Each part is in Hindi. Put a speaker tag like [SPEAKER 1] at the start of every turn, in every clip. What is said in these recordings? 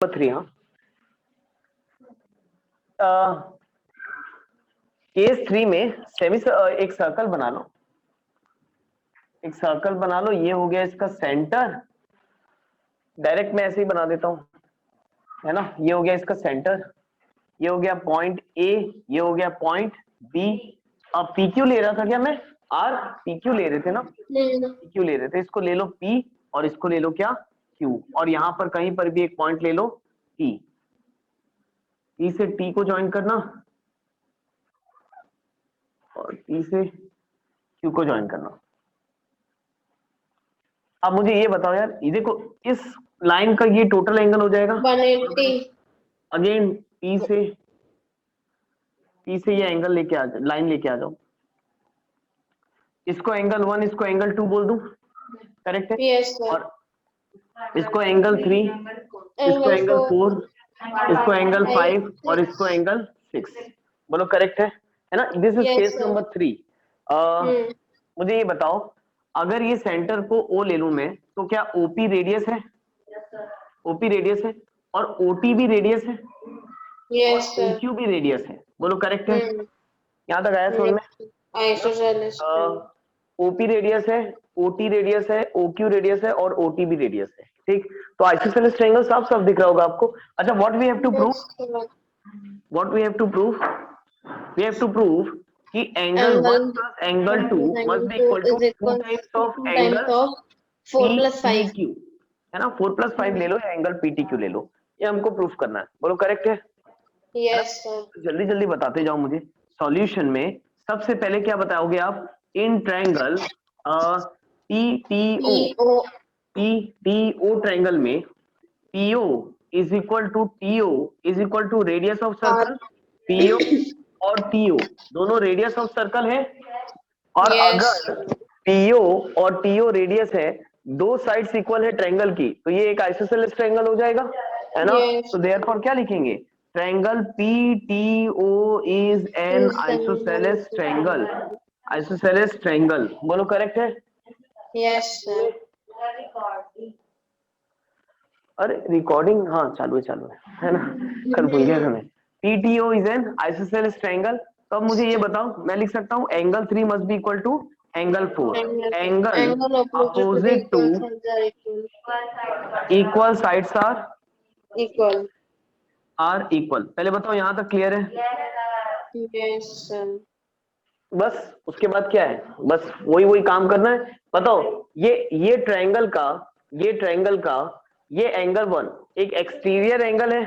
[SPEAKER 1] नंबर 3, हाँ। केस 3 में एक सर्कल बना लो, एक सर्कल बना लो। ये हो गया इसका सेंटर, डायरेक्ट मैं ऐसे ही बना देता हूं, है ना। ये हो गया इसका सेंटर, ये हो गया पॉइंट ए, ये हो गया पॉइंट बी। अब पी क्यू ले रहा था क्या मैं? आर पी क्यू ले रहे थे ना, पी क्यू ले रहे थे। इसको ले लो पी और इसको ले लो क्या? क्यू। और यहां पर कहीं पर भी एक पॉइंट ले लो पी, पी से टी को ज्वाइन करना और पी से क्यू को ज्वाइन करना। अब मुझे ये बताओ यार, ये देखो इस लाइन का ये टोटल एंगल हो जाएगा
[SPEAKER 2] 180।
[SPEAKER 1] अगेन पी से ये एंगल लेके आ जाओ, लाइन लेके आ जाओ। इसको एंगल 1, इसको एंगल 2 बोल दूं, करेक्ट है?
[SPEAKER 2] Yes sir.
[SPEAKER 1] और इसको एंगल 3, इसको एंगल 4, इसको एंगल 5 और इसको एंगल 6। बोलो करेक्ट है ना? This is case number 3। मुझे ये बताओ, अगर ये सेंटर को ओ ले लूं मैं, तो क्या ओपी रेडियस है? ओपी रेडियस है और ओटी भी रेडियस है,
[SPEAKER 2] यस सर।
[SPEAKER 1] ओक्यू भी रेडियस है। बोलो करेक्ट है? यहां तक आया समझ में?
[SPEAKER 2] आइसोसेलेस
[SPEAKER 1] ओपी रेडियस है, ओटी रेडियस है, ओक्यू रेडियस है और ओटी भी रेडियस है। ठीक, तो आइसोसेलेस ट्रायंगल साफ साफ दिख रहा होगा आपको। अच्छा, what we have to prove, what we have to prove, we have to prove कि angle 1 plus angle 2 must be equal to 2 times of angle
[SPEAKER 2] 4 + 5
[SPEAKER 1] PQ, है ना। 4 + 5 ले लो या एंगल PTQ ले लो, ये हमको प्रूफ करना है। बोलो करेक्ट है?
[SPEAKER 2] Yes sir.
[SPEAKER 1] जल्दी जल्दी बताते जाओ मुझे। सॉल्यूशन में सबसे पहले क्या बताओगे आप? इन ट्रायंगल PTO, PTO ट्रायंगल में PO is equal to TO is equal to radius of circle. PO और TO दोनों रेडियस ऑफ सर्कल है, और अगर PO और TO रेडियस है, दो साइड्स इक्वल है ट्रायंगल की, तो ये एक आइसोसेलेस ट्रायंगल हो जाएगा, है ना। तो देयरफॉर क्या लिखेंगे? Triangle PTO is an isosceles triangle, isosceles triangle. बोलो करेक्ट है?
[SPEAKER 2] Yes sir.
[SPEAKER 1] अरे रिकॉर्डिंग, हाँ चालू है ना, कल भूल गया था मैं। PTO is an isosceles triangle. तो अब मुझे ये बताओ, मैं लिख सकता हूँ angle 3 must be equal to angle 4, angle opposite to equal sides are equal. पहले बताओ यहां तक क्लियर है?
[SPEAKER 2] Yes sir.
[SPEAKER 1] बस उसके बाद क्या है? बस वही काम करना है। बताओ ये ट्रायंगल का, ये ट्रायंगल का ये एंगल 1 एक एक्सटीरियर एंगल है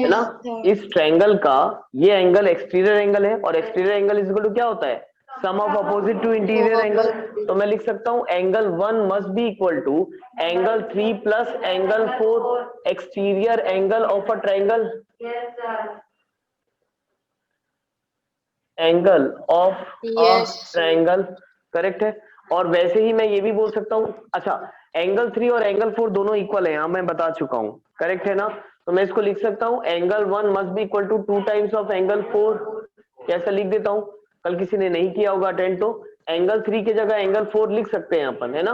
[SPEAKER 1] ना। इस ट्रायंगल का ये एंगल एक्सटीरियर एंगल है, और exterior angle is equal to क्या होता है? Sum of opposite to interior angle. तो मैं लिख सकता हूं angle 1 must be equal to angle 3 plus angle 4, exterior angle of a triangle, angle of triangle, correct है। और वैसे ही मैं ये भी बोल सकता हूं, अच्छा एंगल 3 और एंगल 4 दोनों इक्वल है, यहां मैं बता चुका हूं, करेक्ट है ना। तो मैं इसको लिख सकता हूं angle 1 must be equal to 2 times of angle 4। कैसा लिख देता हूं? कल किसी ने नहीं किया होगा अटेंड, तो एंगल 3 की जगह एंगल 4 लिख सकते हैं अपन, है ना।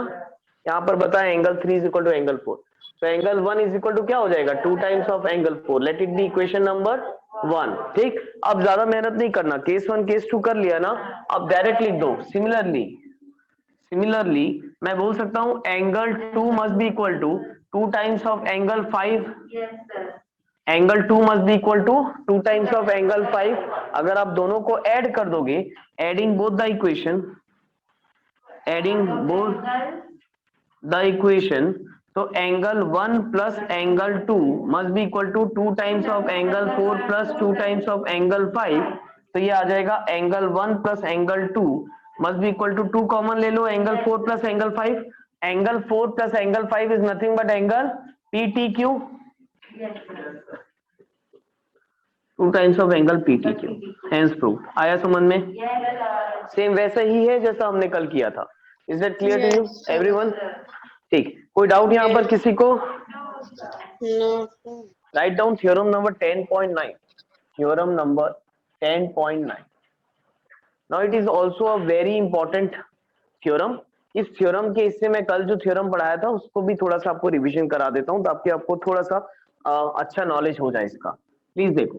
[SPEAKER 1] यहाँ पर बताएं angle 3 is equal to angle 4, तो एंगल 1 इज इक्वल टू क्या हो जाएगा? 2 times of angle 4। Let it be equation number 1। ठीक, अब ज्यादा मेहनत नहीं करना, केस 1 केस 2 कर लिया ना, अब डायरेक्ट लिख दो। सिमिलरली मैं बोल सकता हूं angle 2 must be equal to 2 times of angle 5। Angle 2 must be equal to 2 times of angle 5। अगर आप दोनों को ऐड कर दोगे, एडिंग बोथ द इक्वेशन, तो angle 1 plus angle 2 must be equal to 2 times of angle 4 plus 2 times of angle 5। तो ये आ जाएगा angle 1 plus angle 2 must be equal to 2 common ले लो, angle 4 plus angle 5। Angle 4 plus angle 5 is nothing but angle PTQ, 2 times of angle PTQ, hence proved. आया समझ में? सेम वैसा ही है जैसा हमने कल किया था। Is that clear to you everyone? ठीक, कोई डाउट यहां पर किसी को? Write down theorem number 10.9, theorem number 10.9। Now it is also a very important theorem. इस थ्योरम के हिस्से में कल जो थ्योरम पढ़ाया था उसको भी थोड़ा सा आपको रिवीजन करा देता हूं, ताकि आपको थोड़ा सा अच्छा नॉलेज हो जाए इसका। प्लीज देखो,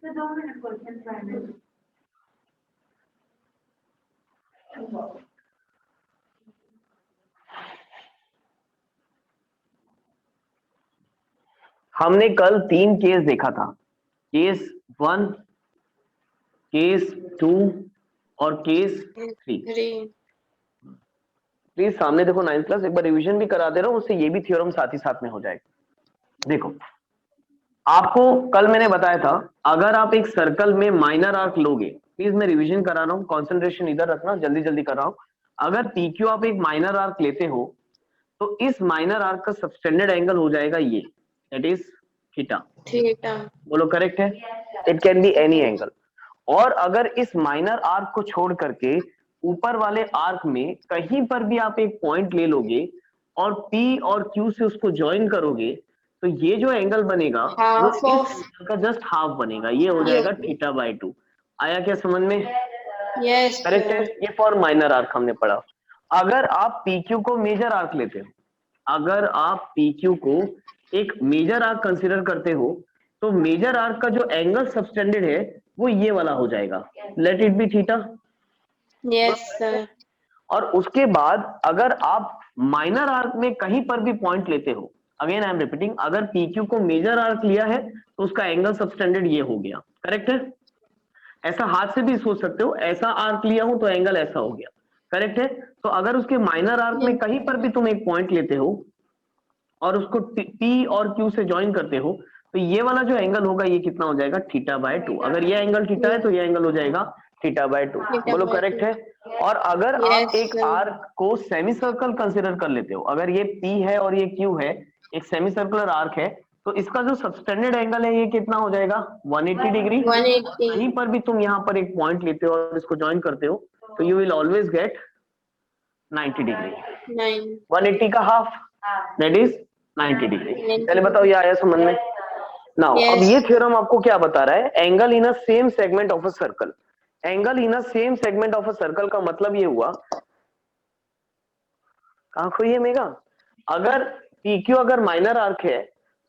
[SPEAKER 3] तो 2 मिनट क्वेश्चन फाइनल।
[SPEAKER 1] हमने कल 3 केस देखा था, केस 1, केस 2 और केस 3।
[SPEAKER 2] 3
[SPEAKER 1] प्लीज सामने देखो 9th क्लास, एक बार रिवीजन भी करा दे रहा हूँ, उससे ये भी थ्योरम साथ ही साथ में हो जाएगा। देखो, आपको कल मैंने बताया था, अगर आप एक सर्कल में माइनर आर्क लोगे, प्लीज मैं रिवीजन करा रहा हूँ, कॉन्सेंट्रेशन इधर रखना, जल्दी जल्दी कर रहा हूँ। अगर पीक्यू आप एक माइनर आर्क लेते हो, तो इस माइनर आर्क का सबटेंडेड एंगल हो जाएगा ये, दैट इज थीटा।
[SPEAKER 2] थीटा।
[SPEAKER 1] बोलो करेक्ट है? It can be any angle. और अगर इस माइनर आर्क को छोड़ करके ऊपर वाले आर्क में कहीं पर भी आप एक पॉइंट ले लोगे और P और Q से उसको ज्वाइन करोगे, तो ये जो एंगल बनेगा वो
[SPEAKER 2] हाफ
[SPEAKER 1] इस
[SPEAKER 2] ऑफ
[SPEAKER 1] एंगल का जस्ट हाफ बनेगा, ये हो जाएगा थीटा बाय 2। आया क्या समझ में?
[SPEAKER 2] यस
[SPEAKER 1] करेक्ट है?
[SPEAKER 2] सर।
[SPEAKER 1] ये फॉर माइनर आर्क हमने पढ़ा। अगर आप PQ को मेजर आर्क लेते हो, अगर आप PQ को एक मेजर आर्क कंसीडर करते हो, तो मेजर आर्क का जो एंगल सबटेंडेड है वो ये वाला हो जाएगा, let it be theta.
[SPEAKER 2] Yes sir.
[SPEAKER 1] और उसके बाद अगर आप माइनर आर्क में कहीं पर भी पॉइंट लेते हो, अगेन आई एम रिपीटिंग, अगर PQ को मेजर आर्क लिया है तो उसका एंगल सबटेंडेड ये हो गया, करेक्ट है? ऐसा हाथ से भी सोच सकते हो, ऐसा आर्क लिया हूं तो एंगल ऐसा हो गया, करेक्ट है? तो अगर उसके माइनर आर्क में कहीं पर भी तुम एक पॉइंट लेते हो और उसको P और Q से ज्वाइन करते हो, तो ये वाला जो एंगल होगा ये कितना हो जाएगा, थीटा बाय 2। अगर ये एंगल थीटा है तो ये एंगल हो जाएगा थीटा बाय 2।
[SPEAKER 2] थीटा
[SPEAKER 1] बोलो
[SPEAKER 2] बाय
[SPEAKER 1] करेक्ट
[SPEAKER 2] 2।
[SPEAKER 1] है? और अगर आप
[SPEAKER 2] यस
[SPEAKER 1] एक
[SPEAKER 2] सर।
[SPEAKER 1] आर्क को सेमी सर्कल कंसिडर कर लेते हो, अगर ये P है और ये Q है, एक सेमी सर्कुलर आर्क है, तो इसका जो सबटेंडेड एंगल है ये कितना हो जाएगा, 180 डिग्री।
[SPEAKER 2] 180।
[SPEAKER 1] कहीं पर भी तुम यहाँ पर एक पॉइंट लेते हो और इसको ज्वाइन करते हो, तो you will always get 90 degree.
[SPEAKER 2] 9
[SPEAKER 1] 180 का हाफ, दैट इज 90 डिग्री।
[SPEAKER 2] 90
[SPEAKER 1] पहले बताओ ये आया समझ में? नाउ अब
[SPEAKER 2] यस।
[SPEAKER 1] ये थ्योरम आपको क्या बता रहा है, angle in a same segment of a circle. Angle in a same segment of a circle का मतलब ये हुआ, कहां खोई है मेगा, अगर PQ अगर माइनर आर्क है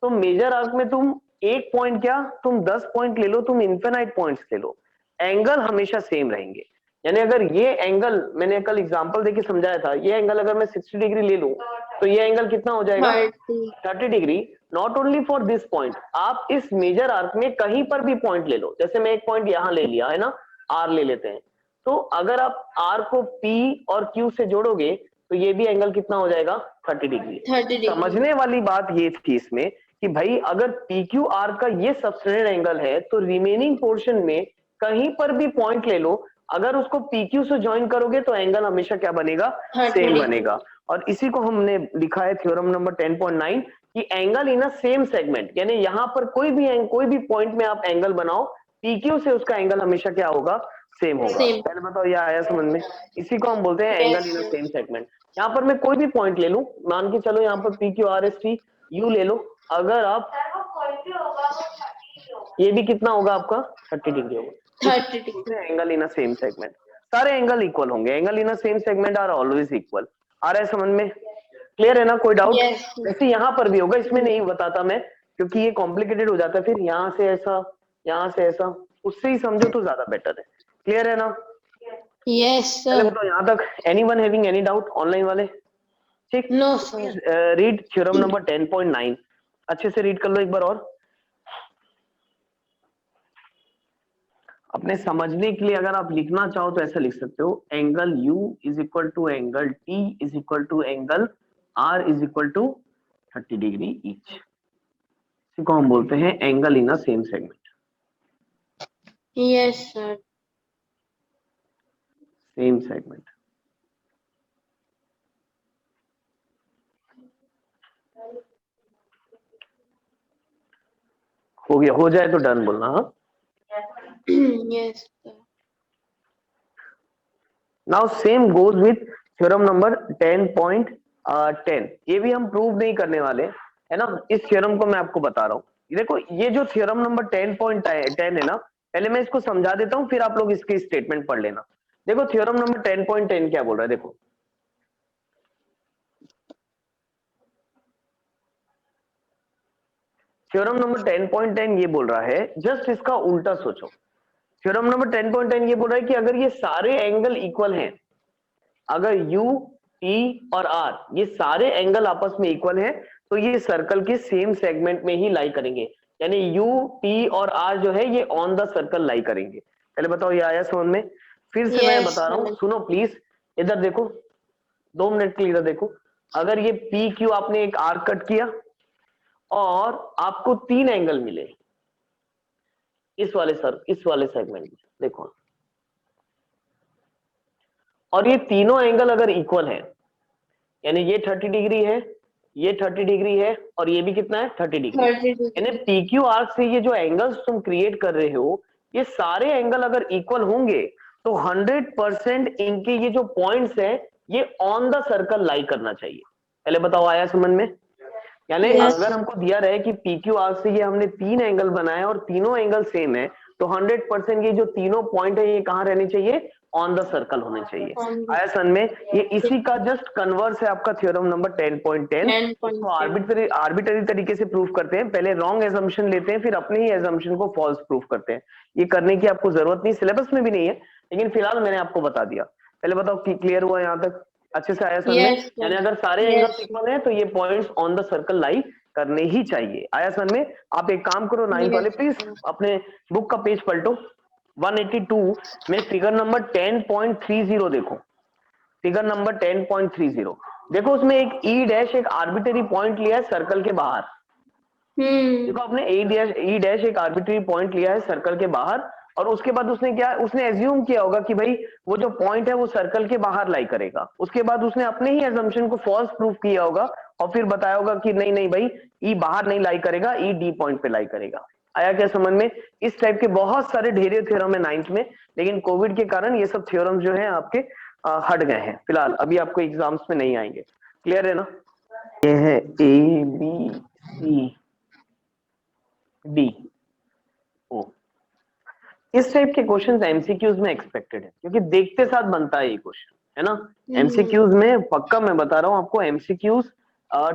[SPEAKER 1] तो मेजर आर्क में तुम एक पॉइंट क्या, तुम 10 पॉइंट ले लो, तुम इन्फिनाइट पॉइंट्स ले लो, एंगल हमेशा सेम रहेंगे। यानी अगर ये एंगल, मैंने कल एग्जांपल देके समझाया था, ये एंगल अगर मैं 60 डिग्री ले लूं तो ये एंगल कितना हो जाएगा,
[SPEAKER 2] 30।
[SPEAKER 1] 30 degree. Not only for this point, आप इस मेजर आर्क में कहीं पर भी पॉइंट ले लो, जैसे मैं एक पॉइंट यहां ले लिया है ना, R ले लेते हैं, तो अगर आप R को P और Q से जोड़ोगे तो ये भी एंगल कितना हो जाएगा, 30 डिग्री।
[SPEAKER 2] 30 डिग्री।
[SPEAKER 1] समझने वाली बात ये थी इसमें कि भाई अगर PQR का ये सबटेंडेड एंगल है तो रिमेनिंग पोर्शन में कहीं पर भी पॉइंट ले लो, अगर उसको PQ से ज्वाइन करोगे तो एंगल हमेशा क्या बनेगा,
[SPEAKER 2] 30
[SPEAKER 1] सेम
[SPEAKER 2] डिग्री।
[SPEAKER 1] बनेगा। और इसी को हमने लिखा है थ्योरम नंबर 10.9 कि angle in a same segment, यानी यहां पर कोई भी पॉइंट में आप एंगल बनाओ, PQ से उसका एंगल हमेशा क्या होगा, सेम होगा।
[SPEAKER 2] सेम।
[SPEAKER 1] पहले बताओ ये आया समझ में? इसी को हम बोलते हैं angle in a
[SPEAKER 2] yes.
[SPEAKER 1] Same segment. यहाँ पर मैं कोई भी पॉइंट ले लूं, मान के चलो यहाँ पर PQRST यू ले लो, अगर आप ये भी कितना होगा आपका, 30 डिग्री होगा।
[SPEAKER 2] 30 degree.
[SPEAKER 1] Angle in a same segment, सारे एंगल इक्वल होंगे, angle in a same segment are always equal. आ रहा है समझ में? क्लियर है ना? कोई डाउट?
[SPEAKER 2] यस।
[SPEAKER 1] वैसे यहाँ पर भी होगा, इसमें नहीं बताता मैं क्योंकि ये कॉम्प्लिकेटेड हो जाता है, फिर यहाँ से ऐसा, यहाँ से ऐसा, उससे ही समझो तो ज्यादा बेटर है। क्लियर है ना?
[SPEAKER 2] यस
[SPEAKER 1] पहले
[SPEAKER 2] सर।
[SPEAKER 1] बताओ यहाँ तक, anyone having any doubt online वाले? ठीक,
[SPEAKER 2] no sir.
[SPEAKER 1] Read theorem number 10.9, अच्छे से रीड कर लो एक बार और। अपने समझने के लिए अगर आप लिखना चाहो तो ऐसा लिख सकते हो, angle U is equal to angle T is equal to angle R is equal to 30 degree each. इसी को हम बोलते हैं angle in a same segment.
[SPEAKER 2] Yes sir.
[SPEAKER 1] Same segment. हो गया, हो जाए तो डन बोलना। हाँ,
[SPEAKER 2] yes sir.
[SPEAKER 1] Now same goes with theorem number 10.10। ये भी हम प्रूव नहीं करने वाले है ना, इस थ्योरम को मैं आपको बता रहा हूँ। देखो ये जो थ्योरम नंबर 10.10 है ना, पहले मैं इसको समझा देता हूँ, फिर आप लोग इसकी स्टेटमेंट पढ़ लेना। देखो थ्योरम नंबर 10.10 क्या बोल रहा है, देखो थ्योरम नंबर 10.10 ये बोल रहा है, जस्ट इसका उल्टा सोचो। थ्योरम नंबर 10.10 ये बोल रहा है कि अगर ये सारे एंगल इक्वल हैं, अगर U, T और R ये सारे एंगल आपस में इक्वल हैं, तो ये सर्कल के सेम सेगमेंट में ही लाई करेंगे, यानी U, T और R जो है ये ऑन द सर्कल लाई करेंगे। पहले बताओ ये आया समझ में? फिर से मैं
[SPEAKER 2] Yes,
[SPEAKER 1] बता रहा हूँ,
[SPEAKER 2] sir.
[SPEAKER 1] सुनो प्लीज, इधर देखो, 2 मिनट के लिए इधर देखो। अगर ये PQ आपने एक आर्क कट किया और आपको 3 एंगल मिले इस वाले सेगमेंट में, देखो, और ये तीनों एंगल अगर इक्वल है, यानी ये 30 डिग्री है, ये 30 डिग्री है, और ये भी कितना है 30 डिग्री,
[SPEAKER 2] 30
[SPEAKER 1] यानी
[SPEAKER 2] degree.
[SPEAKER 1] PQ आर्क से ये जो एंगल्स तुम क्रिएट कर रहे हो, ये सारे एंगल अगर इक्वल होंगे तो 100% इनके ये जो पॉइंट्स हैं ये ऑन द सर्कल लाई करना चाहिए। पहले बताओ आया समझ में? यानी
[SPEAKER 2] Yes.
[SPEAKER 1] अगर हमको दिया रहे कि PQ आर्क से ये हमने 3 एंगल बनाए और तीनों एंगल सेम है, तो 100% ये जो तीनों पॉइंट है ये कहां रहने चाहिए? ऑन द सर्कल होने चाहिए।
[SPEAKER 2] On the
[SPEAKER 1] आया सन में? ये इसी का जस्ट कन्वर्स है आपका थ्योरम नंबर 10.10।
[SPEAKER 2] 10.10.
[SPEAKER 1] इसको आर्बिटरी तरीके से प्रूफ करते हैं, पहले रॉन्ग एजम्पशन लेते हैं, फिर अपने ही एजम्पशन को फॉल्स प्रूफ करते हैं। ये करने की आपको जरूरत नहीं, सिलेबस में भी नहीं है, लेकिन फिलहाल मैंने आपको बता दिया। पहले बताओ कि क्लियर हुआ यहाँ तक? अच्छे से आया सन में?
[SPEAKER 2] Yes,
[SPEAKER 1] यानी
[SPEAKER 2] sir.
[SPEAKER 1] अगर सारे
[SPEAKER 2] Yes.
[SPEAKER 1] एंगल्स इक्वल हैं तो ये पॉइंट्स ऑन द सर्कल लाई करने ही चाहिए। आया सन में? आप एक काम करो 9th वाले,
[SPEAKER 2] Yes,
[SPEAKER 1] प्लीज
[SPEAKER 2] sir.
[SPEAKER 1] अपने बुक का पेज पलटो, 182 में फिगर नंबर 10.30 देखो, फिगर नंबर 10.30 देखो, उसमें एक ई डैश एक आर्बिटरी पॉइंट लिया है सर्कल के बाहर। देखो आपने ई डैश एक आर्बिटरी पॉइंट लिया है सर्कल के बाहर, और उसके बाद उसने क्या, उसने एज्यूम किया होगा कि भाई वो जो पॉइंट है वो सर्कल के बाहर लाई करेगा। उसके बाद उसने अपने ही एजम्पशन को फॉल्स प्रूफ किया होगा और फिर बताया होगा कि नहीं नहीं भाई, ई बाहर नहीं लाई करेगा, ई डी पॉइंट पे लाई करेगा। आया क्या समझ में? इस टाइप के बहुत सारे ढेरे थ्योरम है 9th में, लेकिन कोविड के कारण ये सब थ्योरम जो है आपके हट गए हैं फिलहाल, अभी आपको एग्जाम्स में नहीं आएंगे। क्लियर है ना? ये है A B C D O, इस टाइप के क्वेश्चंस एमसीक्यूज में एक्सपेक्टेड है, क्योंकि देखते साथ बनता है ये क्वेश्चन, है ना? एमसीक्यूज में पक्का मैं बता रहा हूँ आपको, MCQs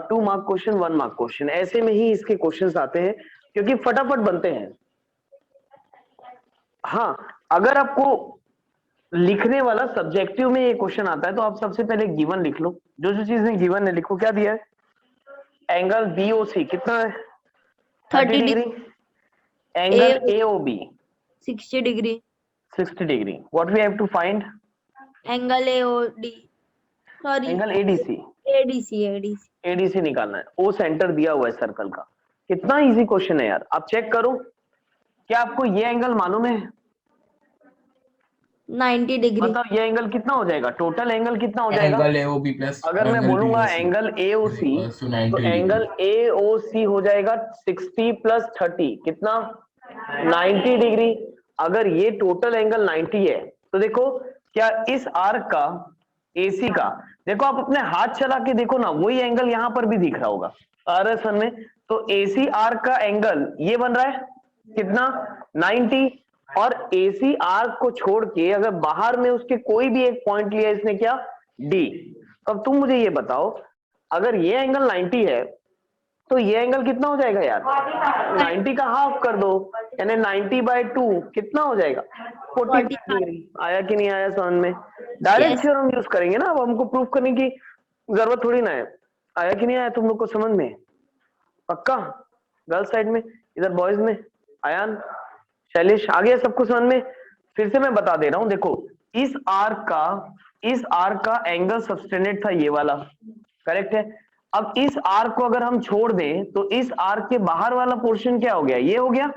[SPEAKER 1] 2 mark question, 1 mark question, ऐसे में ही इसके क्वेश्चंस आते हैं, क्योंकि फटाफट बनते हैं। हाँ, अगर आपको लिखने वाला सब्जेक्टिव में ये क्वेश्चन आता है तो आप सबसे पहले गिवन लिख लो, जो जो चीजें गिवन है लिखो। क्या दिया है? एंगल बीओसी कितना है? 30 degree. Angle AOB
[SPEAKER 4] 60 degree.
[SPEAKER 1] 60 degree. What we have to find?
[SPEAKER 4] Angle AOD. Sorry.
[SPEAKER 1] Angle ADC,
[SPEAKER 4] ADC.
[SPEAKER 1] ADC निकालना है। ओ सेंटर दिया हुआ है सर्कल का। कितना इजी क्वेश्चन है यार, आप चेक करो। क्या आपको ये एंगल मालूम है?
[SPEAKER 4] 90 degree.
[SPEAKER 1] बताओ ये एंगल कितना हो जाएगा? टोटल एंगल कितना हो जाएगा?
[SPEAKER 5] एंगल एओबी प्लस
[SPEAKER 1] अगर मैं बोलूंगा एंगल एओसी, तो एंगल एओसी हो जाएगा 60 प्लस 30 कितना? 90 डिग्री। अगर ये टोटल एंगल 90 है तो देखो, क्या इस आर्क का, एसी का, देखो आप अपने हाथ चला के देखो ना, वही एंगल यहां पर भी दिख रहा होगा आर सन में। तो एसी आर्क का एंगल ये बन रहा है कितना? 90। और एसी आर्क को छोड़ के अगर बाहर में उसके कोई भी एक पॉइंट लिया इसने, क्या? डी। अब तुम मुझे ये बताओ, अगर ये एंगल 90 है तो ये एंगल कितना हो जाएगा यार? 90 का हाफ कर दो, यानी 90/2 कितना हो जाएगा? 45 डिग्री। आया कि नहीं आया समझ में? डायरेक्ट थ्योरम यूज करेंगे ना, अब हमको प्रूफ करने की जरूरत थोड़ी ना है। आया कि नहीं आया तुम लोग को समझ में? पक्का? गर्ल्स साइड में, इधर बॉयज में, आयान, शैलेश, आ गया सबको समझ में? फिर से मैं बता दे रहा हूं, देखो इस आर्क का एंगल सबटेंडेड था ये वाला, करेक्ट है? अब इस आर्क को अगर हम छोड़ दें तो इस आर्क के बाहर वाला पोर्शन क्या हो गया? ये हो गया।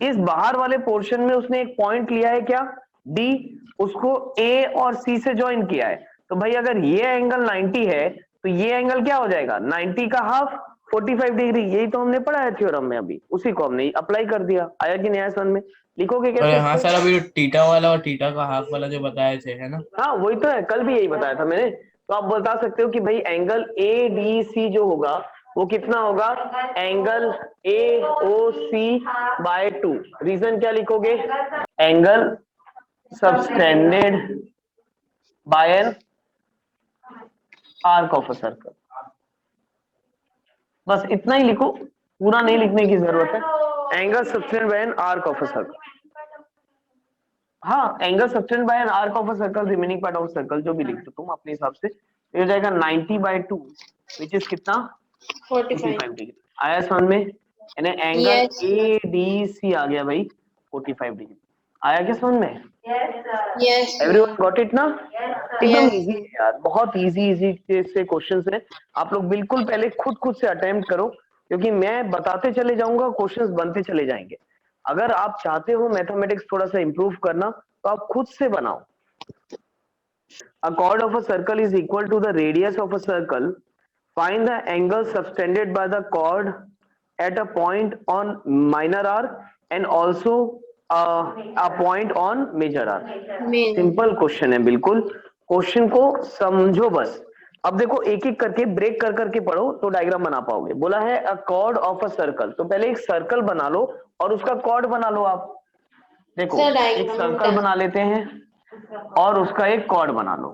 [SPEAKER 1] इस बाहर वाले पोर्शन में उसने एक पॉइंट लिया है, क्या? डी। उसको ए और सी से ज्वाइन किया है। तो भाई अगर ये एंगल 90 है तो ये एंगल क्या हो जाएगा? 90 का हाफ 45 डिग्री। यही तो हमने पढ़ा है थ्योरम में, अभी उसी को हमने अप्लाई कर दिया। आया कि नहीं आया समझ में? लिखोगे कैसे?
[SPEAKER 5] हाँ सर, अभी टीटा वाला और टीटा का हाफ वाला जो बताए थे, है ना?
[SPEAKER 1] हाँ वही तो है, कल भी यही बताया था मैंने। तो आप बता सकते हो कि भाई एंगल ए डी सी जो होगा वो कितना होगा? Angle A O C by 2। Reason क्या लिखोगे? Angle subtended by an arc of a circle. बस इतना ही लिखो, पूरा नहीं लिखने की जरूरत है। Angle subtended by an arc of a circle, हाँ angle subtended by an arc of a circle remaining part of circle, जो भी लिख दो तुम अपने हिसाब से। ये हो जाएगा 90/2 विच इज कितना
[SPEAKER 2] 45.
[SPEAKER 1] 45 डिग्री। आया समझ में, यानी एंगल
[SPEAKER 2] Yes, sir.
[SPEAKER 1] ADC आ गया भाई 45 डिग्री। आया क्या समझ में?
[SPEAKER 2] Yes,
[SPEAKER 1] everyone
[SPEAKER 2] sir.
[SPEAKER 1] Got it ना? एकदम
[SPEAKER 2] Yes,
[SPEAKER 1] इजी
[SPEAKER 2] sir.
[SPEAKER 1] है यार, बहुत इजी से क्वेश्चंस है। आप लोग बिल्कुल पहले खुद से अटेम्प्ट करो, क्योंकि मैं बताते चले जाऊंगा, क्वेश्चंस बनते चले जाएंगे। अगर आप चाहते हो मैथमेटिक्स थोड़ा सा इंप्रूव करना, तो आप खुद से बनाओ। A chord of a circle is equal to the radius of a circle. Find the angle subtended by the chord at a point on minor arc and also a point on major arc.
[SPEAKER 2] Main.
[SPEAKER 1] Simple question है बिल्कुल, क्वेश्चन को समझो बस। अब देखो एक एक करके ब्रेक कर करके पढ़ो तो डायग्राम बना पाओगे। बोला है a chord of a circle, तो पहले एक सर्कल बना लो और उसका कॉर्ड बना लो आप। देखो
[SPEAKER 2] Sir,
[SPEAKER 1] एक
[SPEAKER 2] diagram
[SPEAKER 1] सर्कल
[SPEAKER 2] done.
[SPEAKER 1] बना लेते हैं और उसका एक कॉर्ड बना लो।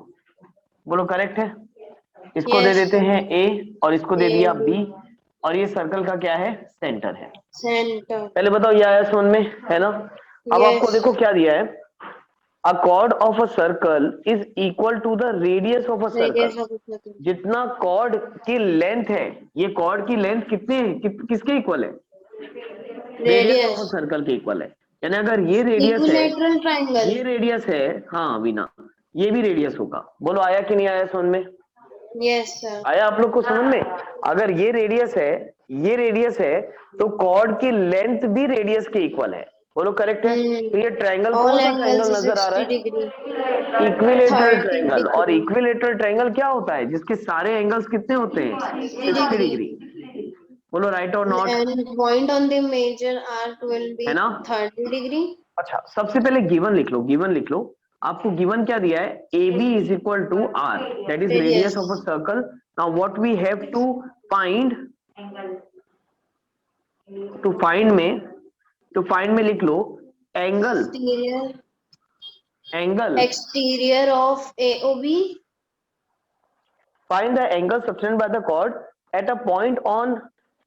[SPEAKER 1] बोलो करेक्ट है? इसको दे
[SPEAKER 2] Yes.
[SPEAKER 1] देते हैं A और इसको दे दिया
[SPEAKER 2] A,
[SPEAKER 1] B, और ये सर्कल का क्या है? सेंटर है।
[SPEAKER 2] Center.
[SPEAKER 1] पहले बताओ ये आया समझ में, है ना? अब आपको
[SPEAKER 2] Yes.
[SPEAKER 1] देखो क्या दिया है, a chord of a circle is equal to the radius of a circle.
[SPEAKER 2] Radius of a circle.
[SPEAKER 1] जितना कॉर्ड की लेंथ है, ये कॉर्ड की लेंथ कितनी किसके इक्वल है? Radius of a
[SPEAKER 2] Radius.
[SPEAKER 1] Circle के इक्वल है। यानी अगर ये रेडियस है,
[SPEAKER 2] Equilateral triangle.
[SPEAKER 1] ये रेडियस है, हाँ वीना, ये भी रेडियस होगा। बोलो आया कि नहीं आया समझ में?
[SPEAKER 2] Yes, sir.
[SPEAKER 1] आया आप लोग को समझ में? अगर ये रेडियस है, ये रेडियस है, तो कॉर्ड की लेंथ भी रेडियस के इक्वल है। बोलो करेक्ट है? तो ये ट्रायंगल
[SPEAKER 2] All
[SPEAKER 1] कौन सा
[SPEAKER 2] angles
[SPEAKER 1] ट्रायंगल नजर आ रहा
[SPEAKER 2] 60
[SPEAKER 1] है?
[SPEAKER 2] degree.
[SPEAKER 1] Equilateral
[SPEAKER 2] 30
[SPEAKER 1] triangle. और
[SPEAKER 2] degree.
[SPEAKER 1] इक्विलेटरल ट्रायंगल क्या होता है? जिसके सारे एंगल्स कितने होते हैं? 60
[SPEAKER 2] degree.
[SPEAKER 1] डिग्री। बोलो राइट और not,
[SPEAKER 2] And point on the major arc will be
[SPEAKER 1] है ना?
[SPEAKER 2] 30 degree.
[SPEAKER 1] अच्छा सबसे पहले गिवन लिख लो, गिवन लिख लो। आपको गिवन क्या दिया है? AB is equal to R, that is radius of a circle. Now what we have to find, to find में लिख लो angle, angle,
[SPEAKER 2] Exterior of AOB.
[SPEAKER 1] find the angle subtended by the chord at a point on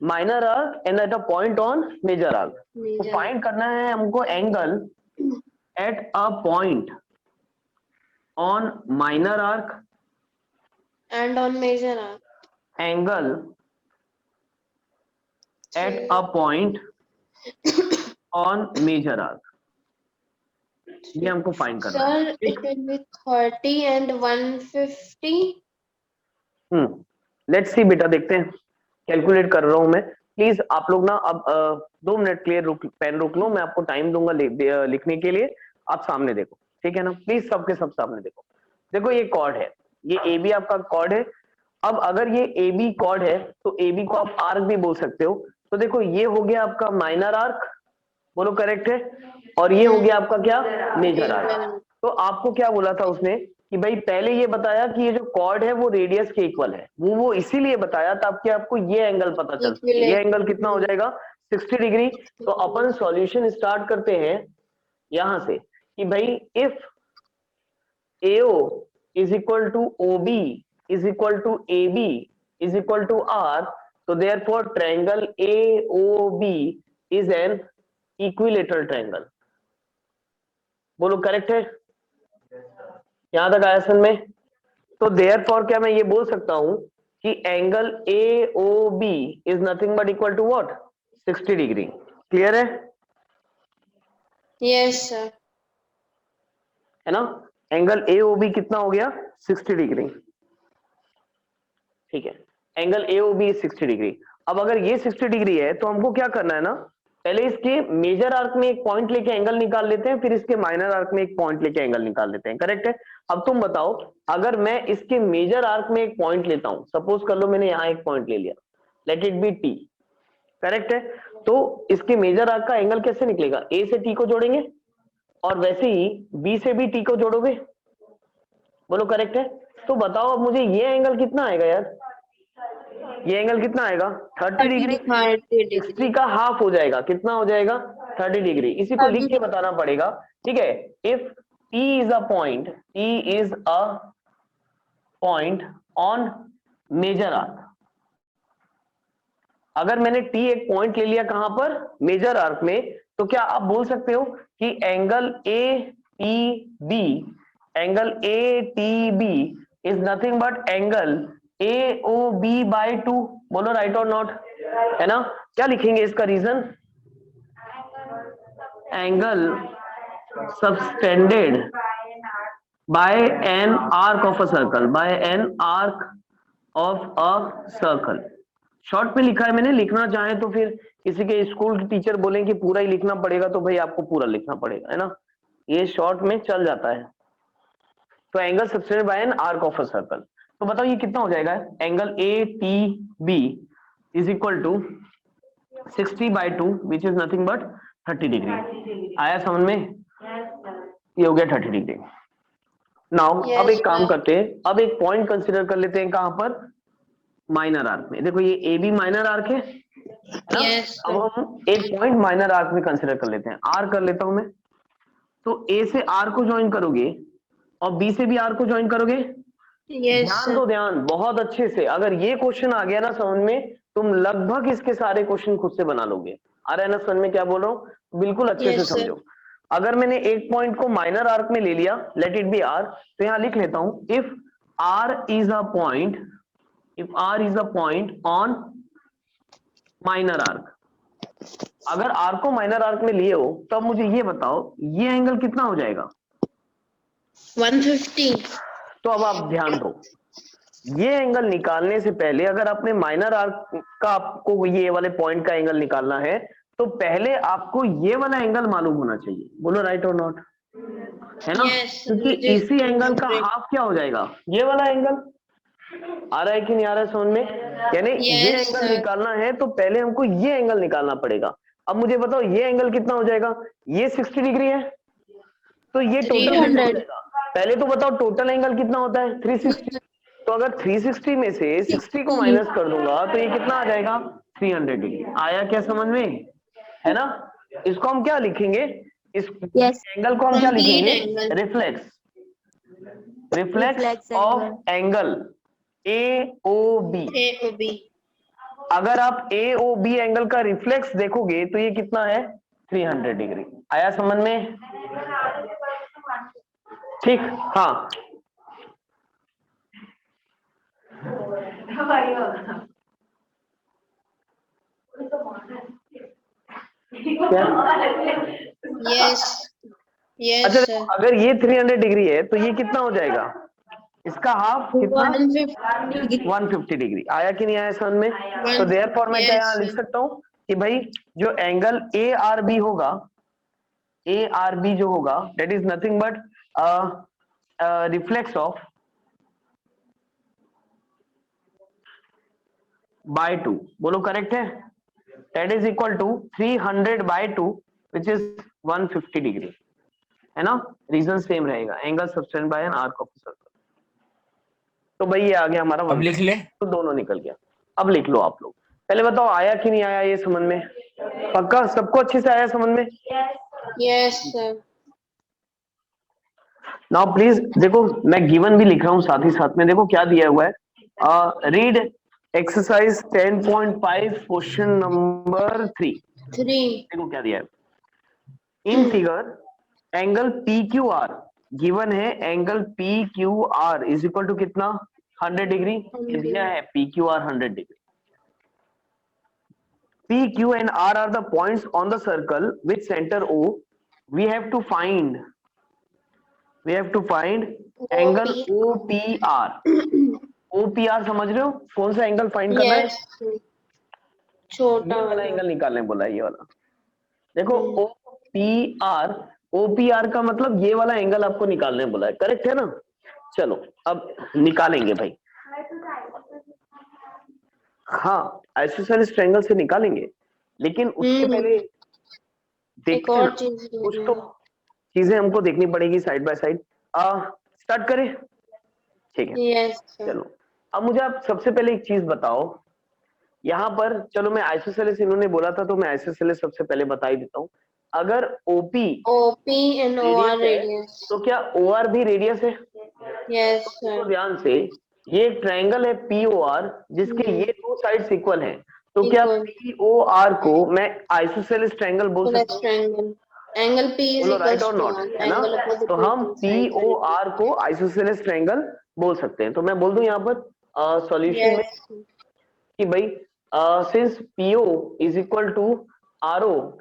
[SPEAKER 1] minor arc and at a point on major arc। तो
[SPEAKER 2] Major.
[SPEAKER 1] फाइंड करना है हमको angle at a point on minor arc,
[SPEAKER 2] And on major arc.
[SPEAKER 1] angle at a point on major arc, ये हमको फाइंड करना है।
[SPEAKER 2] Sir, it will be 30 and 150.
[SPEAKER 1] Let's see बेटा, देखते हैं, कैलकुलेट कर रहा हूं मैं। प्लीज आप लोग ना अब 2 मिनट के लिए पेन रोक लो, मैं आपको टाइम दूंगा लिखने के लिए। आप सामने देखो, ठीक है ना? प्लीज सबके सब सामने देखो। देखो ये कॉर्ड है, ये AB आपका कॉर्ड है। अब अगर ये AB कॉर्ड है तो AB को आप आर्क भी बोल सकते हो। तो देखो ये हो गया आपका माइनर आर्क, बोलो करेक्ट है, और ये हो गया आपका क्या? Major arc. तो आपको क्या बोला था उसने कि भाई पहले ये बताया कि ये जो कॉर्ड है वो रेडियस के इक्वल है। वो इसीलिए बताया ताकि आपको ये एंगल पता चल सके। ये एंगल कितना हो जाएगा? 60 डिग्री। तो अपन सॉल्यूशन स्टार्ट करते हैं यहां से कि भाई if AO is equal to OB is equal to AB is equal to R, so therefore triangle AOB is an equilateral triangle। बोलो करेक्ट है? यहां तक आया समझ में? तो therefore क्या मैं ये बोल सकता हूं कि angle AOB is nothing but equal to what? 60 degree. Clear है?
[SPEAKER 2] Yes, sir.
[SPEAKER 1] है ना? एंगल AOB कितना हो गया? 60 डिग्री। ठीक है, एंगल AOB 60 डिग्री। अब अगर ये 60 डिग्री है तो हमको क्या करना है ना, पहले इसके मेजर आर्क में एक पॉइंट लेके एंगल निकाल लेते हैं, फिर इसके माइनर आर्क में एक पॉइंट लेके एंगल निकाल लेते हैं। करेक्ट है? अब तुम बताओ, अगर मैं इसके मेजर आर्क में एक पॉइंट लेता हूं, सपोज कर लो मैंने यहां एक पॉइंट ले लिया, let it be T। Correct है? तो इसके मेजर आर्क का एंगल कैसे निकलेगा? A से T को जोड़ेंगे और वैसे ही B से भी T को जोड़ोगे। बोलो करेक्ट है? तो बताओ अब मुझे ये एंगल कितना आएगा यार? ये एंगल कितना आएगा? 30 डिग्री। 60 का हाफ हो जाएगा, कितना हो जाएगा? 30 डिग्री। इसी को लिख के बताना पड़ेगा, ठीक है? If P is a point, P is a point on major arc, अगर मैंने टी एक पॉइंट ले लिया कहां पर, मेजर आर्क में, तो क्या आप बोल सकते हो कि angle A T B, angle A T B is nothing but angle A O B by 2? बोलो राइट और नॉट, है ना? क्या लिखेंगे इसका reason? Angle subtended by an arc of a circle, by an arc of a circle. Short में लिखा है मैंने, लिखना चाहे तो फिर किसी के स्कूल के टीचर बोलें कि पूरा ही लिखना पड़ेगा, तो भाई आपको पूरा लिखना पड़ेगा, है ना? ये शॉर्ट में चल जाता है। तो angle subtended by an arc of a circle, तो बताओ ये कितना हो जाएगा? Angle A T B is equal to 60/2 which is nothing but 30 degree. आया समझ में? ये हो गया 30 डिग्री। नाउ
[SPEAKER 2] Yes,
[SPEAKER 1] अब एक काम
[SPEAKER 2] sir.
[SPEAKER 1] करते हैं, अब एक पॉइंट कंसीडर कर लेते हैं कहां पर? माइनर आर्क में। देखो ये ए बी माइनर आर्क है ना?
[SPEAKER 2] Yes, sir.
[SPEAKER 1] अब हम एक पॉइंट माइनर आर्क में कंसीडर कर लेते हैं। आर कर लेता हूं मैं, तो ए से आर को ज्वाइन करोगे और बी से भी आर को ज्वाइन करोगे।
[SPEAKER 2] Yes,
[SPEAKER 1] ध्यान
[SPEAKER 2] sir.
[SPEAKER 1] दो, ध्यान बहुत अच्छे से। अगर ये क्वेश्चन आ गया ना समझ में, तुम लगभग इसके सारे क्वेश्चन खुद से बना लोगे। आ रहा है ना समझ में क्या बोल रहा हूँ? बिल्कुल अच्छे
[SPEAKER 2] Yes,
[SPEAKER 1] से
[SPEAKER 2] sir.
[SPEAKER 1] समझो। अगर मैंने एक पॉइंट को माइनर आर्क में ले लिया, लेट इट बी आर, तो यहां लिख लेता हूं if R is a point, if R is a point on minor arc. अगर आर को माइनर आर्क में लिए हो तो अब मुझे ये बताओ ये एंगल कितना हो जाएगा?
[SPEAKER 2] 150.
[SPEAKER 1] तो अब आप ध्यान दो, ये एंगल निकालने से पहले अगर आपने माइनर आर्क का आपको ये वाले पॉइंट का एंगल निकालना है, तो पहले आपको ये वाला एंगल मालूम होना चाहिए। बोलो राइट और नॉट, है ना?
[SPEAKER 2] Yes,
[SPEAKER 1] क्योंकि
[SPEAKER 2] it is
[SPEAKER 1] इसी एंगल का
[SPEAKER 2] 200.
[SPEAKER 1] हाफ क्या हो जाएगा? ये वाला एंगल। आ रहा है कि नहीं आ रहा है समझ में? यानी ये
[SPEAKER 2] Yes,
[SPEAKER 1] एंगल
[SPEAKER 2] sir.
[SPEAKER 1] निकालना है तो पहले हमको ये एंगल निकालना पड़ेगा। अब मुझे बताओ ये एंगल कितना हो जाएगा? ये 60 डिग्री है, तो ये टोटल
[SPEAKER 2] 300.
[SPEAKER 1] पहले तो बताओ टोटल एंगल कितना होता है? 360। तो अगर 360 में से 60 को माइनस कर दूंगा तो ये कितना आ जाएगा? 300 डिग्री। आया क्या समझ में? है ना? इसको हम क्या लिखेंगे? इस
[SPEAKER 4] Yes.
[SPEAKER 1] एंगल को हम क्या
[SPEAKER 2] Complete
[SPEAKER 1] लिखेंगे?
[SPEAKER 2] angle.
[SPEAKER 1] Reflex, reflex
[SPEAKER 4] Reflex
[SPEAKER 1] of
[SPEAKER 4] angle.
[SPEAKER 1] Angle A O B.
[SPEAKER 2] AOB.
[SPEAKER 1] अगर आप ए ओ बी एंगल का रिफ्लेक्स देखोगे तो ये कितना है? 300 डिग्री। आया समझ में? ठीक, हाँ। क्या?
[SPEAKER 2] Yes. Yes,
[SPEAKER 1] अच्छा
[SPEAKER 2] sir.
[SPEAKER 1] अगर ये 300 डिग्री है तो ये कितना हो जाएगा? इसका हाफ कितना?
[SPEAKER 2] 150.
[SPEAKER 1] 150 डिग्री। आया कि नहीं आया समझ में? तो देयरफॉर मैं क्या
[SPEAKER 2] Yes,
[SPEAKER 1] यहाँ
[SPEAKER 2] sir.
[SPEAKER 1] लिख सकता हूँ कि भाई जो एंगल ए आर बी होगा, ए आर बी जो होगा that is nothing but reflex of by 2। बोलो करेक्ट है? That is equal to 300/2 which is 150 degree, है ना? रीजन सेम रहेगा, angle subtended by an arc of circle. तो भाई ये आ गया हमारा
[SPEAKER 5] अब लिख ले।
[SPEAKER 1] तो दोनों निकल गया। अब लिख लो आप लोग। पहले बताओ आया कि नहीं आया ये समझ में? पक्का सबको अच्छे से आया समझ में?
[SPEAKER 2] Yes, sir.
[SPEAKER 1] नाउ प्लीज देखो, मैं गिवन भी लिख रहा हूँ साथ ही साथ में। देखो क्या दिया हुआ है, रीड एक्सरसाइज 10.5 क्वेश्चन नंबर 3।
[SPEAKER 2] 3.
[SPEAKER 1] देखो क्या दिया है in figure, angle P Q R given है। Angle P Q R is equal to कितना? 100 डिग्री। ये दिया है P Q R 100 degree. P, Q and R are the points on the circle with center O. We have to find angle OPR. OPR समझ रहे हो? कौन सा एंगल फाइंड करना है?
[SPEAKER 2] Yes. sir. छोटा
[SPEAKER 1] ये वाला
[SPEAKER 2] वाला.
[SPEAKER 1] एंगल निकालने बोला है, ये वाला। देखो OPR, OPR का मतलब ये वाला एंगल आपको निकालने बोला है, करेक्ट है ना? चलो अब निकालेंगे भाई। हाँ आइसोसेलेस ट्रायंगल से निकालेंगे, लेकिन उसके पहले
[SPEAKER 2] एक
[SPEAKER 1] देखते
[SPEAKER 2] और
[SPEAKER 1] हैं
[SPEAKER 2] चीज
[SPEAKER 1] कुछ तो चीजें हमको देखनी पड़ेगी साइड बाय साइड। स्टार्ट करें? ठीक है
[SPEAKER 2] Yes, sir.
[SPEAKER 1] चलो। अब मुझे आप सबसे पहले एक चीज बताओ, यहाँ पर चलो मैं आइसोसेलेस इन्होंने बोला था तो मैं आइसोसेलेस सबसे पहले बता ही देता हूँ। अगर OP
[SPEAKER 2] OP and OR
[SPEAKER 1] radius है
[SPEAKER 2] radius.
[SPEAKER 1] तो क्या OR भी रेडियस है?
[SPEAKER 2] Yes,
[SPEAKER 1] तो
[SPEAKER 2] sir.
[SPEAKER 1] ध्यान से, ये एक ट्रायंगल है POR जिसके ये दो साइड्स इक्वल हैं, तो क्या
[SPEAKER 2] Equal.
[SPEAKER 1] POR को मैं आइसोसेलेस ट्रायंगल बोल
[SPEAKER 2] Let's
[SPEAKER 1] सकता हूँ?
[SPEAKER 2] triangle. Angle P is
[SPEAKER 1] बोलो राइट
[SPEAKER 2] equals
[SPEAKER 1] और
[SPEAKER 2] to
[SPEAKER 1] नॉट,
[SPEAKER 2] R.
[SPEAKER 1] है ना?
[SPEAKER 2] Angle opposite
[SPEAKER 1] तो
[SPEAKER 2] to
[SPEAKER 1] हम
[SPEAKER 2] equal sides are equal.
[SPEAKER 1] POR को आइसोसेलेस ट्रायंगल बोल सकते हैं। तो मैं बोल दूं यहाँ पर सॉल्यूशन में
[SPEAKER 2] Yes.
[SPEAKER 1] कि भाई since PO is equal to RO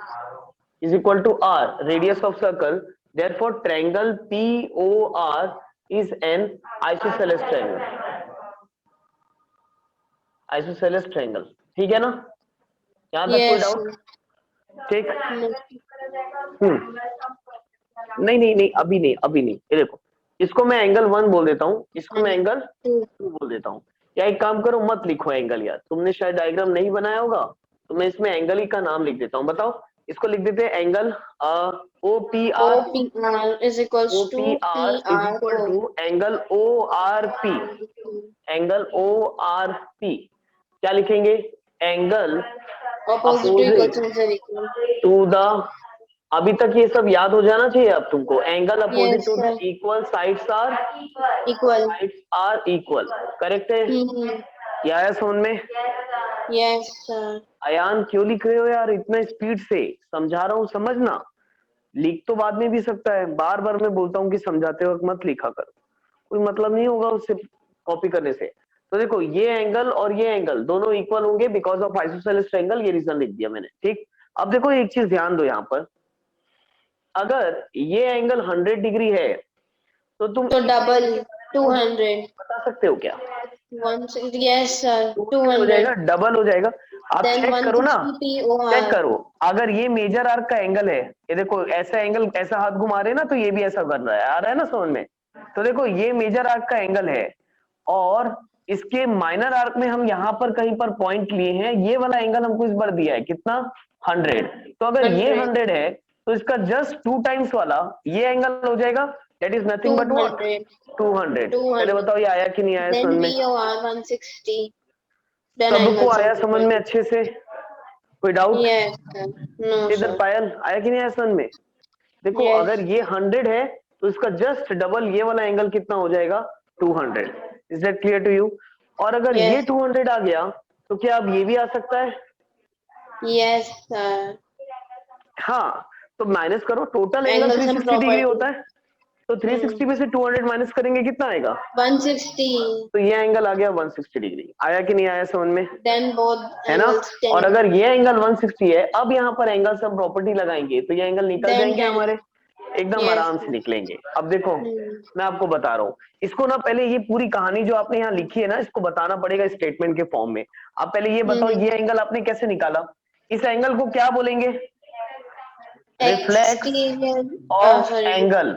[SPEAKER 1] is equal to R, radius of circle, therefore triangle POR is an isosceles triangle. Isosceles triangle, ठीक है ना? यहाँ तक कोई
[SPEAKER 2] Yes.
[SPEAKER 1] डाउट? ठीक।
[SPEAKER 2] No.
[SPEAKER 1] नहीं, अभी नहीं, ये देखो, इसको मैं एंगल 1 बोल देता हूँ, इसको मैं एंगल 2 बोल देता हूँ। या एक काम करो, मत लिखो एंगल यार, तुमने शायद डायग्राम नहीं बनाया होगा, तो मैं इसमें एंगल ही का नाम लिख देता हूँ। बताओ, इसको लिख देते हैं angle OPR
[SPEAKER 2] OPR is equals to
[SPEAKER 1] OPR is equal
[SPEAKER 2] PRO.
[SPEAKER 1] to angle ORP, angle ORP क्या लिखेंगे? Angle
[SPEAKER 2] Opposite to equal
[SPEAKER 1] opposite
[SPEAKER 2] sides are equal.
[SPEAKER 1] To the, अभी तक ये सब याद हो जाना चाहिए अब तुमको। Angle opposite
[SPEAKER 2] Yes,
[SPEAKER 1] to the
[SPEAKER 2] sir.
[SPEAKER 1] Equal sides are equal, correct है?
[SPEAKER 2] Mm-hmm.
[SPEAKER 1] ये आया समझ में?
[SPEAKER 2] Yes, sir.
[SPEAKER 1] अयान क्यों लिख रहे हो यार इतना स्पीड से? समझा रहा हूँ, समझना। लिख तो बाद में भी सकता है, बार बार मैं बोलता हूँ कि समझाते वक्त मत लिखा कर, कोई मतलब नहीं होगा उससे कॉपी करने से। तो देखो, ये एंगल और ये एंगल दोनों इक्वल होंगे बिकॉज ऑफ आइसोसेलेस ट्रायंगल, ये रीजन लिख दिया मैंने, ठीक। अब देखो एक चीज ध्यान दो यहाँ पर, अगर ये एंगल 100 डिग्री है तो तुम
[SPEAKER 2] तो डबल 200.
[SPEAKER 1] बता सकते हो क्या?
[SPEAKER 2] 160. Yes, sir.
[SPEAKER 1] 200 हो जाएगा,
[SPEAKER 2] 200.
[SPEAKER 1] डबल हो जाएगा। आप
[SPEAKER 2] Then
[SPEAKER 1] चेक करो ना,
[SPEAKER 2] 160
[SPEAKER 1] चेक
[SPEAKER 2] POR.
[SPEAKER 1] करो, अगर ये मेजर आर्क का एंगल है, ये देखो ऐसा एंगल, ऐसा हाथ घुमा रहे हैं ना, तो ये भी ऐसा बन रहा है, आ रहा है ना समझ में? तो देखो ये मेजर आर्क का एंगल है और इसके माइनर आर्क में हम यहाँ पर कहीं पर पॉइंट लिए हैं, ये वाला एंगल हमको इस बार दिया है कितना? 100। तो अगर ये 100 है तो इसका जस्ट 2 टाइम्स वाला ये एंगल हो जाएगा, that is nothing but what? 200। पहले बताओ ये आया कि नहीं आया
[SPEAKER 2] Then
[SPEAKER 1] समझ में?
[SPEAKER 2] POR 160. Then
[SPEAKER 1] सबको
[SPEAKER 2] angle
[SPEAKER 1] आया
[SPEAKER 2] sum
[SPEAKER 1] समझ में अच्छे से? कोई डाउट?
[SPEAKER 2] Yes, sir. No,
[SPEAKER 1] इधर
[SPEAKER 2] sir.
[SPEAKER 1] पायल आया कि नहीं आया समझ में? देखो
[SPEAKER 2] Yes.
[SPEAKER 1] अगर ये 100 है तो इसका जस्ट डबल ये वाला एंगल कितना हो जाएगा? 200। Is that clear to you? और अगर
[SPEAKER 2] Yes.
[SPEAKER 1] ये 200 आ गया तो क्या अब ये भी आ सकता है?
[SPEAKER 2] Yes, sir.
[SPEAKER 1] हाँ, तो माइनस करो, total angle
[SPEAKER 2] Angle sum
[SPEAKER 1] 360 degree
[SPEAKER 2] property.
[SPEAKER 1] होता है, तो 360 में से 200 माइनस करेंगे कितना आएगा?
[SPEAKER 2] 160.
[SPEAKER 1] तो ये एंगल आ गया 160 डिग्री। आया कि नहीं आया समझ में?
[SPEAKER 2] Then both
[SPEAKER 1] है ना?
[SPEAKER 2] angles 10.
[SPEAKER 1] और अगर ये एंगल 160 है, अब यहाँ पर एंगल सम प्रॉपर्टी लगाएंगे तो ये एंगल निकल
[SPEAKER 2] Then
[SPEAKER 1] जाएंगे
[SPEAKER 2] 10.
[SPEAKER 1] हमारे, एकदम
[SPEAKER 2] Yes.
[SPEAKER 1] आराम से निकलेंगे। अब देखो मैं आपको बता रहा हूँ, इसको ना पहले ये पूरी कहानी जो आपने यहाँ लिखी है ना, इसको बताना पड़ेगा स्टेटमेंट के फॉर्म में। आप पहले ये बताओ, ये एंगल आपने कैसे निकाला? इस एंगल को क्या बोलेंगे? Reflex of angle,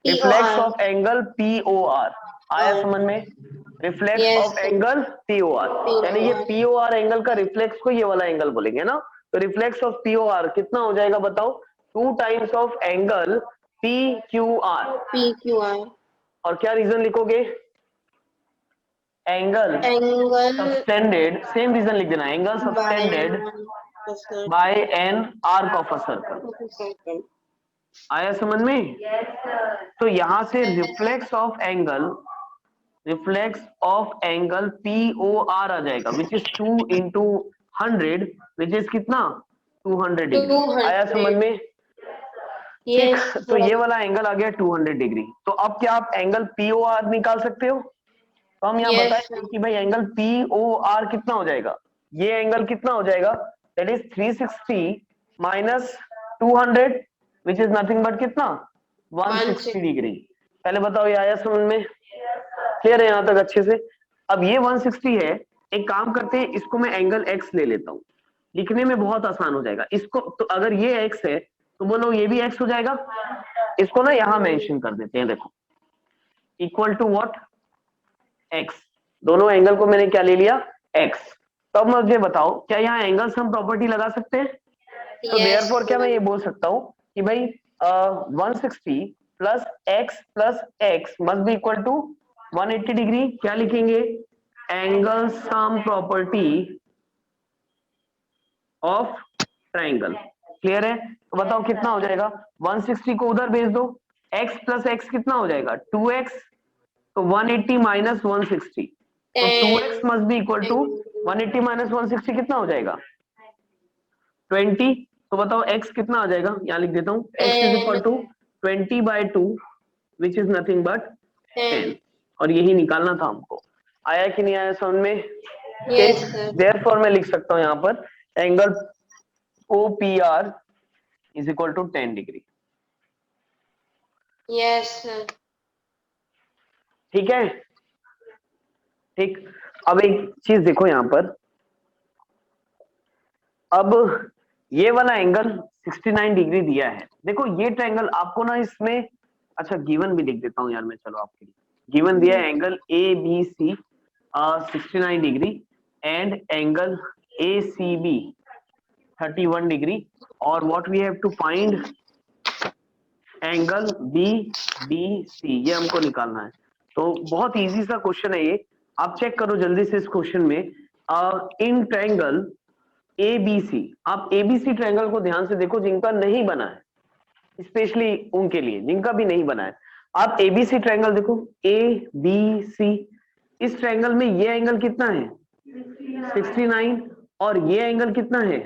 [SPEAKER 1] reflex of angle POR। आया समझ में? Reflex
[SPEAKER 2] Yes.
[SPEAKER 1] Of angle POR, यानी ये POR एंगल का रिफ्लेक्स को ये वाला एंगल बोलेंगे ना। तो रिफ्लेक्स ऑफ POR कितना हो जाएगा बताओ? 2 times of angle PQR।
[SPEAKER 2] PQR.
[SPEAKER 1] और क्या रीजन लिखोगे? एंगल सबटेंडेड, सेम रीजन लिख देना, angle subtended by an arc of a circle. आया समझ में? तो यहां से रिफ्लेक्स ऑफ एंगल POR आ जाएगा, which is 2 into 100, which is कितना? 200 डिग्री।
[SPEAKER 2] 200.
[SPEAKER 1] आया समझ में?
[SPEAKER 2] Yes.
[SPEAKER 1] ठीक, तो ये वाला एंगल आ गया 200 डिग्री। तो अब क्या आप एंगल POR निकाल सकते हो? तो हम यहाँ
[SPEAKER 2] Yes,
[SPEAKER 1] बताएं कि भाई एंगल POR कितना हो जाएगा? ये एंगल कितना हो जाएगा? That is 360 minus 200, which is nothing but कितना? 160 डिग्री। पहले बताओ ये आया समझ में? क्लियर है यहाँ तक अच्छे से? अब ये 160 है, एक काम करते हैं, इसको मैं एंगल X ले लेता हूँ, लिखने में बहुत आसान हो जाएगा इसको। तो अगर ये X है तो बोलो ये भी X हो जाएगा। इसको ना यहाँ मेंशन कर देते हैं, देखो इक्वल टू व्हाट? X। दोनों एंगल को मैंने क्या ले लिया? X। तो अब मुझे बताओ, क्या यहाँ एंगल सम प्रॉपर्टी लगा सकते हैं? तो देयरफॉर क्या मैं ये बोल सकता हूँ कि भाई 160 plus x must be equal to 180 degree. क्या लिखेंगे? Angle sum property of triangle. Clear है? तो बताओ कितना हो जाएगा? 160 को उधर भेज दो, x प्लस x कितना हो जाएगा? 2x। तो 180 माइनस 160, तो 2x must be equal to 180 minus 160 कितना हो जाएगा 20। तो बताओ x कितना आ जाएगा, यहाँ लिख देता हूँ x is equal to 20/2 which is nothing but 10, और यही निकालना था हमको। आया कि नहीं आया समझ में?
[SPEAKER 2] Yes, sir.
[SPEAKER 1] देयरफॉर मैं लिख सकता हूँ यहाँ पर angle OPR is equal to 10 degree.
[SPEAKER 2] Yes, sir.
[SPEAKER 1] ठीक है, ठीक। अब एक चीज देखो यहाँ पर, अब ये वाला एंगल 69 डिग्री दिया है। देखो ये ट्रायंगल आपको ना इसमें, अच्छा गिवन भी लिख देता हूँ यार मैं, चलो आपके लिए गिवन दिया है angle ABC 69 degree and angle ACB 31 degree, और what we have to find angle BBC, ये हमको निकालना है। तो बहुत इजी सा क्वेश्चन है ये, आप चेक करो जल्दी से इस क्वेश्चन में। इन ट्रायंगल ABC, आप ABC ट्रायंगल को ध्यान से देखो जिनका नहीं बना है, स्पेशली उनके लिए जिनका भी नहीं बना है। आप ABC ट्रायंगल देखो ABC, इस ट्रायंगल में ये एंगल कितना है 69 और ये एंगल कितना है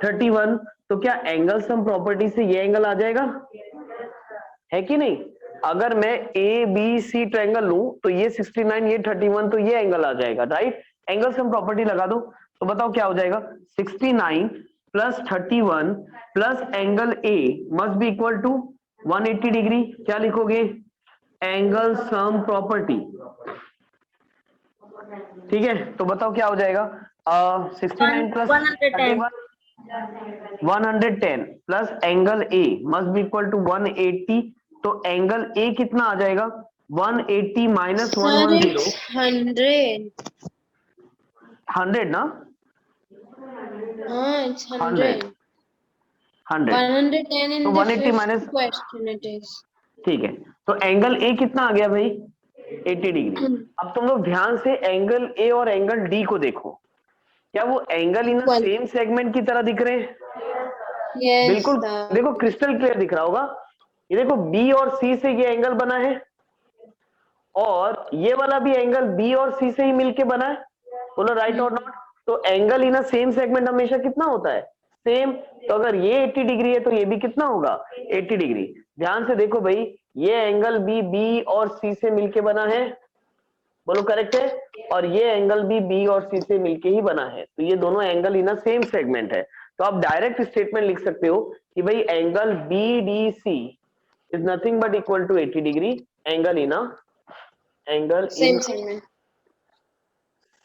[SPEAKER 1] 31। तो क्या एंगल सम प्रॉपर्टी से ये एंगल आ जाएगा, है कि नहीं? अगर मैं ABC ट्रायंगल लूं तो ये 69 ये 31, तो ये एंगल आ जाएगा, राइट? एंगल सम प्रॉपर्टी लगा दो तो बताओ क्या हो जाएगा 69 plus 31 plus angle A must be equal to 180 degree. क्या लिखोगे? एंगल सम प्रॉपर्टी, ठीक है? तो बताओ क्या हो जाएगा 69 plus
[SPEAKER 4] 110
[SPEAKER 1] 110 plus angle A must be equal to 180, तो एंगल A कितना आ जाएगा 180 माइनस
[SPEAKER 2] Sir,
[SPEAKER 1] 110,
[SPEAKER 2] it's 100.
[SPEAKER 1] 100 ना,
[SPEAKER 2] It's 100.
[SPEAKER 1] 100
[SPEAKER 2] 110 in
[SPEAKER 1] तो
[SPEAKER 2] the
[SPEAKER 1] 180
[SPEAKER 2] fifth
[SPEAKER 1] minus,
[SPEAKER 2] question it is.
[SPEAKER 1] ठीक है। तो एंगल A कितना आ गया भाई 80 डिग्री। अब तुम लोग ध्यान से एंगल A और एंगल D को देखो, क्या वो angle in
[SPEAKER 2] Equal.
[SPEAKER 1] Same segment की तरह दिख रहे हैं?
[SPEAKER 2] Yes,
[SPEAKER 1] बिल्कुल,
[SPEAKER 2] sir.
[SPEAKER 1] देखो क्रिस्टल क्लियर दिख रहा होगा। ये देखो B और C से ये एंगल बना है, और ये वाला भी एंगल B और C से ही मिलके बना है, बोलो राइट और नॉट? तो एंगल इन सेम सेगमेंट हमेशा कितना होता है सेम। तो अगर ये 80 डिग्री है तो ये भी कितना होगा 80 डिग्री। ध्यान से देखो भाई, ये एंगल भी B और C से मिलके बना है, बोलो करेक्ट है? और ये एंगल भी B और C से मिलके ही बना है, तो ये दोनों एंगल इन सेम सेगमेंट है। तो आप डायरेक्ट स्टेटमेंट लिख सकते हो कि भाई angle BDC is nothing but equal to 80 degree, angle in
[SPEAKER 2] Same segment.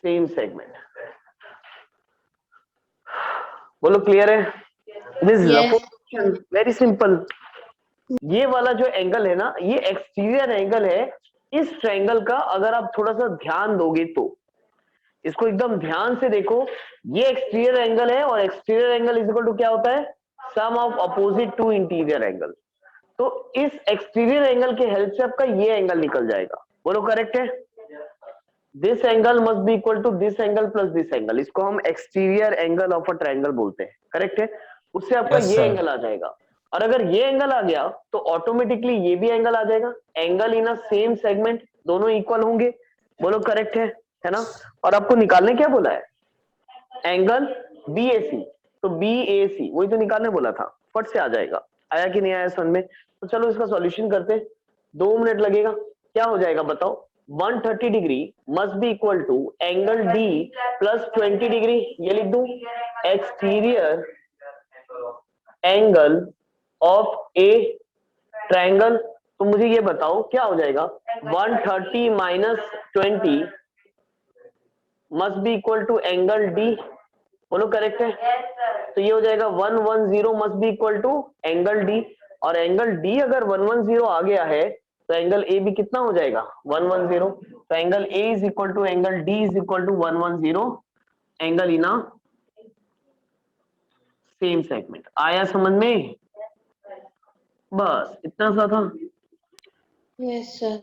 [SPEAKER 1] Same segment. बोलो क्लियर है? This
[SPEAKER 2] Yes.
[SPEAKER 1] Very simple. ये वाला जो एंगल है ना, ये एक्सटीरियर एंगल है इस ट्रायंगल का। अगर आप थोड़ा सा ध्यान दोगे तो इसको एकदम ध्यान से देखो, ये एक्सटीरियर एंगल है और exterior angle is equal to क्या होता है sum of opposite to interior angle. तो इस एक्सटीरियर एंगल के हेल्प से आपका ये एंगल निकल जाएगा, बोलो करेक्ट है? This angle must be equal to this angle plus this angle, इसको हम exterior angle of a triangle बोलते हैं, करेक्ट है? उससे आपका
[SPEAKER 5] Yes,
[SPEAKER 1] ये
[SPEAKER 5] sir.
[SPEAKER 1] एंगल आ जाएगा, और अगर ये एंगल आ गया तो ऑटोमेटिकली ये भी एंगल आ जाएगा। Angle in a same segment, दोनों इक्वल होंगे, बोलो करेक्ट है ना? और आपको निकालने क्या बोला है एंगल BAC, तो BAC वही तो निकालने बोला था, फट से आ जाएगा। आया कि नहीं आया समझ में? तो चलो इसका सॉल्यूशन करते हैं, 2 मिनट लगेगा। क्या हो जाएगा बताओ 130 degree must be equal to angle D plus 20 degree, ये लिख दूं exterior angle of a triangle. तो मुझे ये बताओ क्या हो जाएगा 130 minus 20 must be equal to angle D, बोलो करेक्ट है? तो ये हो जाएगा 110 must be equal to angle D, और एंगल D अगर 110 आ गया है तो एंगल A भी कितना हो जाएगा 110। तो angle A is equal to angle D is equal to 110, angle in same segment. आया समझ में? बस इतना सा था।
[SPEAKER 2] Yes, sir.